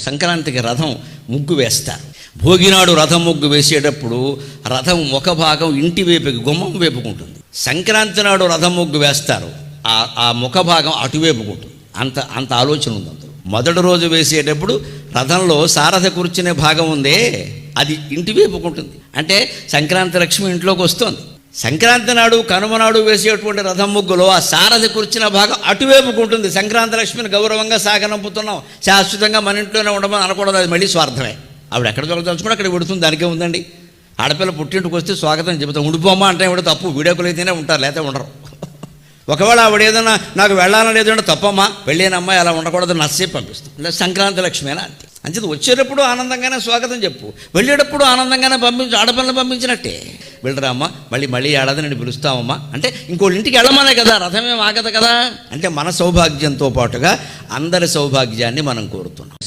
సంక్రాంతికి రథం ముగ్గు వేస్తారు. భోగినాడు రథం ముగ్గు వేసేటప్పుడు రథం ఒక భాగం ఇంటి వైపుకి గుమ్మం వైపుకుంటుంది. సంక్రాంతి నాడు రథం ముగ్గు వేస్తారు, ఆ ముఖ భాగం అటువైపుకుంటుంది. అంత ఆలోచన ఉంది అందులో. మొదటి రోజు వేసేటప్పుడు రథంలో సారథ కూర్చునే భాగం ఉందే అది ఇంటి వైపుకుంటుంది. అంటే సంక్రాంతి లక్ష్మి ఇంట్లోకి వస్తుంది. సంక్రాంతి నాడు కనుమ నాడు వేసేటువంటి రథం ముగ్గులో ఆ సారథి కూర్చున్న భాగం అటువైపుకుంటుంది. సంక్రాంతి లక్ష్మిని గౌరవంగా సాగనంపుతున్నాం, శాశ్వతంగా మన ఇంట్లోనే ఉండమని అనకూడదు, అది మళ్ళీ స్వార్థమే. ఆవిడ ఎక్కడ దొరకదలుచుకుంటే అక్కడ పెడుతుంది, దానికే ఉందండి. ఆడపిల్ల పుట్టింటికి వస్తే స్వాగతం చెబుతాం, ఉండిపోమ్మా అంటే కూడా తప్పు, వీడియోకులు అయితేనే ఉంటారు, లేకపోతే ఉండరు. ఒకవేళ ఆవిడ ఏదైనా నాకు వెళ్ళాలని లేదంటే తప్పమ్మా, వెళ్ళిన అమ్మాయి అలా ఉండకూడదు నచ్చేసి పంపిస్తాం. లేదా సంక్రాంతి లక్ష్మేనా అంతే. అంచేది వచ్చేటప్పుడు ఆనందంగానే స్వాగతం చెప్పు, వెళ్ళేటప్పుడు ఆనందంగానే పంపించు. ఆడపిల్లని పంపించినట్టే, వెళ్ళరా అమ్మ, మళ్ళీ ఏడాది నేను పిలుస్తామమ్మా అంటే ఇంకోళ్ళ ఇంటికి వెళ్ళమనే కదా, రథమేం ఆగదు కదా. అంటే మన సౌభాగ్యంతో పాటుగా అందరి సౌభాగ్యాన్ని మనం కోరుతున్నాం.